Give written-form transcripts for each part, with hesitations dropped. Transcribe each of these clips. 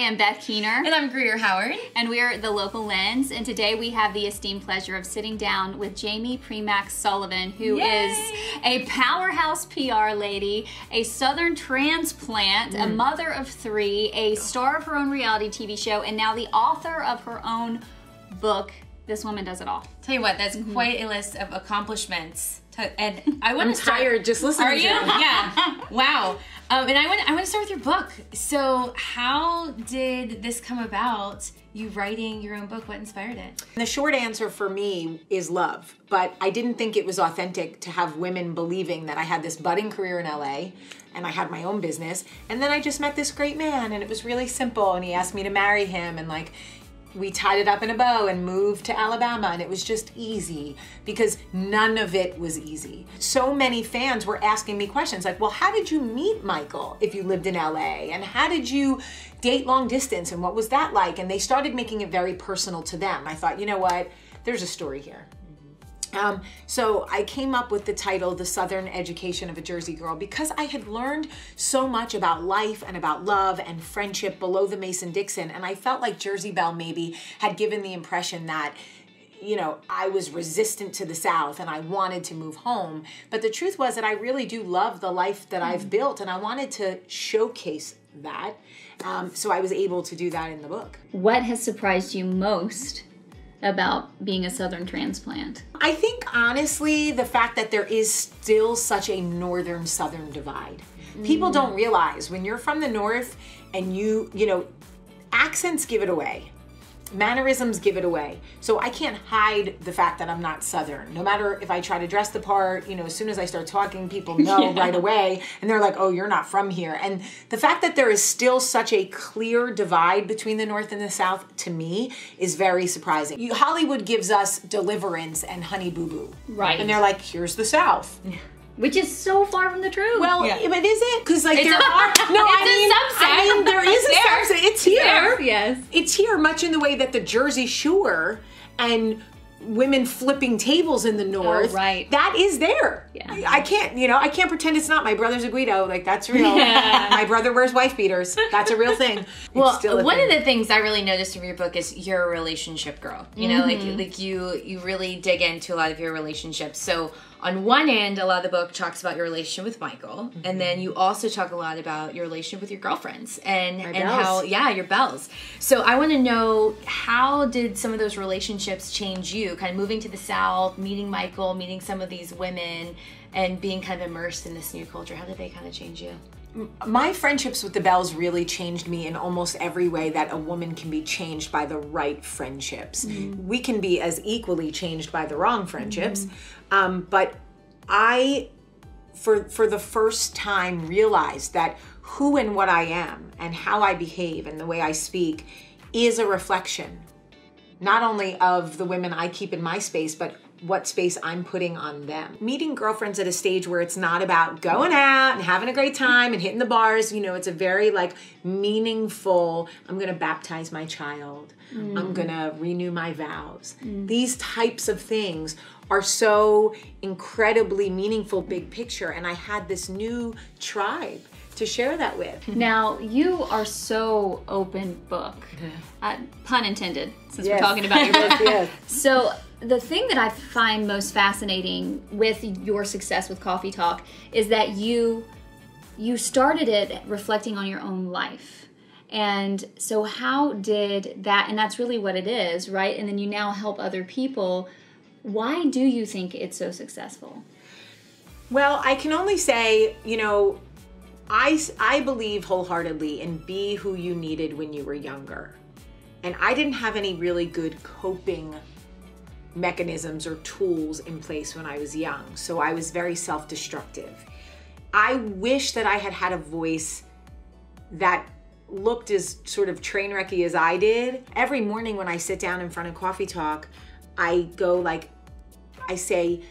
am Beth Keener. And I'm Greer Howard. And we're the Local Lens. And today we have the esteemed pleasure of sitting down with Jaime Primak Sullivan, who is a powerhouse PR lady, a Southern transplant, a mother of 3, a star of her own reality TV show, and now the author of her own book. This woman does it all. Tell you what, that's quite a list of accomplishments. And I want to start. I'm tired just listening Are to you? it. Yeah. Wow. And I want to start with your book. So, how did this come about? You writing your own book? What inspired it? The short answer for me is love, but I didn't think it was authentic to have women believing that I had this budding career in LA and I had my own business, and then I just met this great man and it was really simple and he asked me to marry him, and like we tied it up in a bow and moved to Alabama, and it was just easy because none of it was easy. So many fans were asking me questions like, well, how did you meet Michael if you lived in LA? And how did you date long distance? And what was that like? And they started making it very personal to them. I thought, you know what? There's a story here. So I came up with the title, The Southern Education of a Jersey Girl, because I had learned so much about life and about love and friendship below the Mason-Dixon. And I felt like Jersey Belle maybe had given the impression that, you know, I was resistant to the South and I wanted to move home. But the truth was that I really do love the life that I've built, and I wanted to showcase that. So I was able to do that in the book. What has surprised you most about being a Southern transplant? I think honestly the fact that there is still such a northern-southern divide. People don't realize when you're from the north and you know, accents give it away. Mannerisms give it away. So I can't hide the fact that I'm not Southern. No matter if I try to dress the part, you know, as soon as I start talking, people know right away. And they're like, oh, you're not from here. And the fact that there is still such a clear divide between the North and the South, to me, is very surprising. Hollywood gives us Deliverance and Honey Boo Boo. Right. And they're like, here's the South. Which is so far from the truth. Well, but is it? Because like there are no. I mean, there is a subset. It's here. There, yes. It's here, much in the way that the Jersey Shore and women flipping tables in the North. Oh, right. That is there. Yeah. I can't pretend it's not. My brother's a Guido. Like, that's real. Yeah. My brother wears wife beaters. That's a real thing. Well, one of the things I really noticed in your book is you're a relationship girl. You know, like you really dig into a lot of your relationships. So on one end, a lot of the book talks about your relationship with Michael, and then you also talk a lot about your relationship with your girlfriends and how your Belles. So I want to know, how did some of those relationships change you? Kind of moving to the South, meeting Michael, meeting some of these women, and being kind of immersed in this new culture. How did they kind of change you? My friendships with the Belles really changed me in almost every way that a woman can be changed by the right friendships. We can be as equally changed by the wrong friendships. But I, for the first time, realized that who and what I am and how I behave and the way I speak is a reflection, not only of the women I keep in my space, but what space I'm putting on them. Meeting girlfriends at a stage where it's not about going out and having a great time and hitting the bars, you know, it's a very like meaningful, I'm gonna baptize my child, I'm gonna renew my vows. These types of things are so incredibly meaningful, big picture, and I had this new tribe to share that with. Now, you are so open book, pun intended, since we're talking about your book. Yes. So the thing that I find most fascinating with your success with Coffee Talk is that you started it reflecting on your own life. And so how did that, and that's really what it is, right? And then you now help other people. Why do you think it's so successful? Well, I can only say, you know, I believe wholeheartedly in be who you needed when you were younger. And I didn't have any really good coping mechanisms or tools in place when I was young. So I was very self-destructive. I wish that I had had a voice that looked as sort of train wrecky as I did. Every morning when I sit down in front of Coffee Talk, I go like, I say,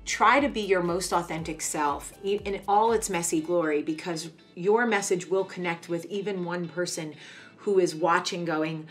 try to be your most authentic self in all its messy glory, because your message will connect with even one person who is watching going,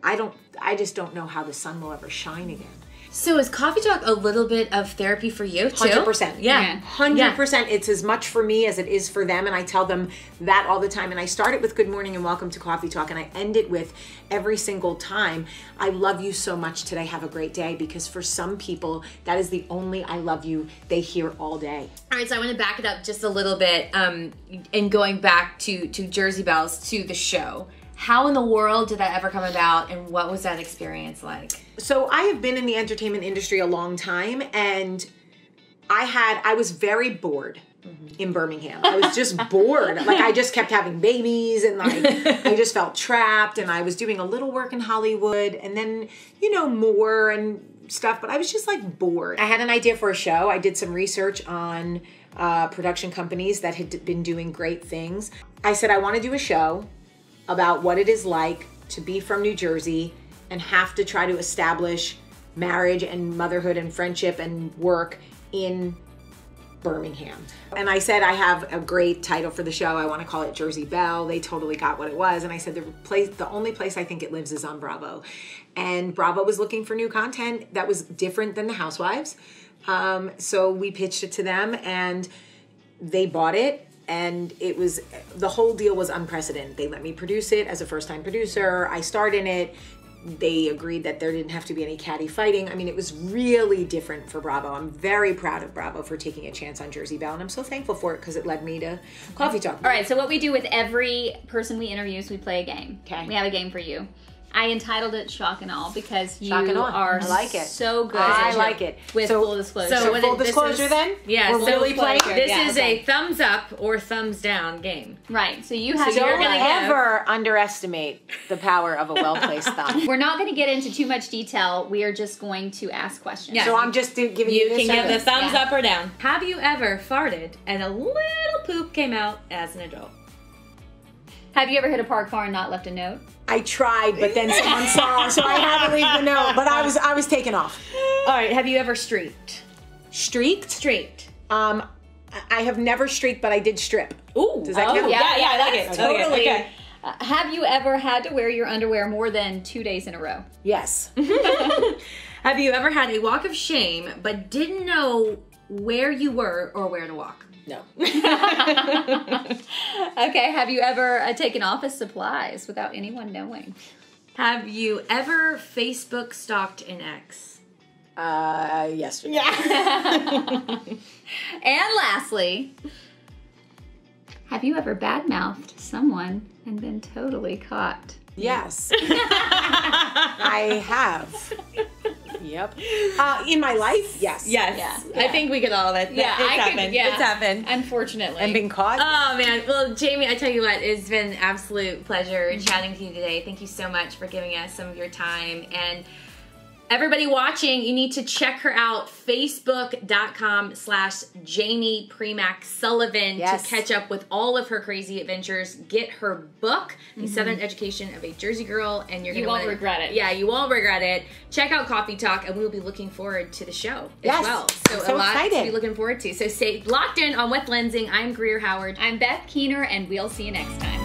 I just don't know how the sun will ever shine again. So is Coffee Talk a little bit of therapy for you too? 100%. Yeah. 100%. It's as much for me as it is for them, and I tell them that all the time. And I start it with good morning and welcome to Coffee Talk, and I end it with every single time, I love you so much today, have a great day, because for some people, that is the only I love you they hear all day. All right, so I want to back it up just a little bit, and going back to Jersey Belle's, to the show. How in the world did that ever come about, and what was that experience like? So I have been in the entertainment industry a long time, and I was very bored in Birmingham. I was just bored. Like, I just kept having babies, and I just felt trapped, and I was doing a little work in Hollywood, and then, more and stuff, but I was just like bored. I had an idea for a show. I did some research on production companies that had been doing great things. I said, I want to do a show about what it is like to be from New Jersey and have to try to establish marriage and motherhood and friendship and work in Birmingham. And I said, I have a great title for the show. I want to call it Jersey Belle. They totally got what it was. And I said, the only place I think it lives is on Bravo. And Bravo was looking for new content that was different than The Housewives. So we pitched it to them, and they bought it. And the whole deal was unprecedented. They let me produce it as a first-time producer. I starred in it. They agreed that there didn't have to be any catty fighting. I mean, it was really different for Bravo. I'm very proud of Bravo for taking a chance on Jersey Belle, and I'm so thankful for it because it led me to Coffee Talk. All right, so what we do with every person we interview is we play a game. Okay. We have a game for you. I entitled it Shock and Awe because you Shock and Awe. are I like it. so good. I like it. With full disclosure. So full disclosure then? Yeah, We're really playing? This is a thumbs up or thumbs down game. Right, so you have you're your gonna Never underestimate the power of a well-placed thumb. We're not going to get into too much detail. We are just going to ask questions. Yeah. So I'm just giving you this can give the thumbs Yeah. up or down. Have you ever farted and a little poop came out as an adult? Have you ever hit a park car and not left a note? I tried, but then someone saw, so I had to leave the note. But I was taken off. All right, have you ever streaked? Streaked? Streaked. I have never streaked, but I did strip. Ooh. Does that count? Yeah, I like it. Totally. Okay. Have you ever had to wear your underwear more than 2 days in a row? Yes. Have you ever had a walk of shame but didn't know where you were or where to walk? No. Okay, have you ever taken office supplies without anyone knowing? Have you ever Facebook stalked an ex? Yesterday. And lastly, have you ever badmouthed someone and been totally caught? Yes. I have. Yep. In my life, yes. Yes. Yeah. I think we could all admit that. It's happened. Yeah. It's happened. Unfortunately. And being caught. Oh, man. Well, Jamie, I tell you what, it's been an absolute pleasure chatting with you today. Thank you so much for giving us some of your time. And everybody watching, you need to check her out, facebook.com/Jaime Primak Sullivan to catch up with all of her crazy adventures. Get her book, The Southern Education of a Jersey Girl, and you won't regret it. Yeah, you won't regret it. Check out Coffee Talk, and we'll be looking forward to the show as well. So a lot to be looking forward to. So stay locked in on With Lensing. I'm Greer Howard. I'm Beth Keener, and we'll see you next time.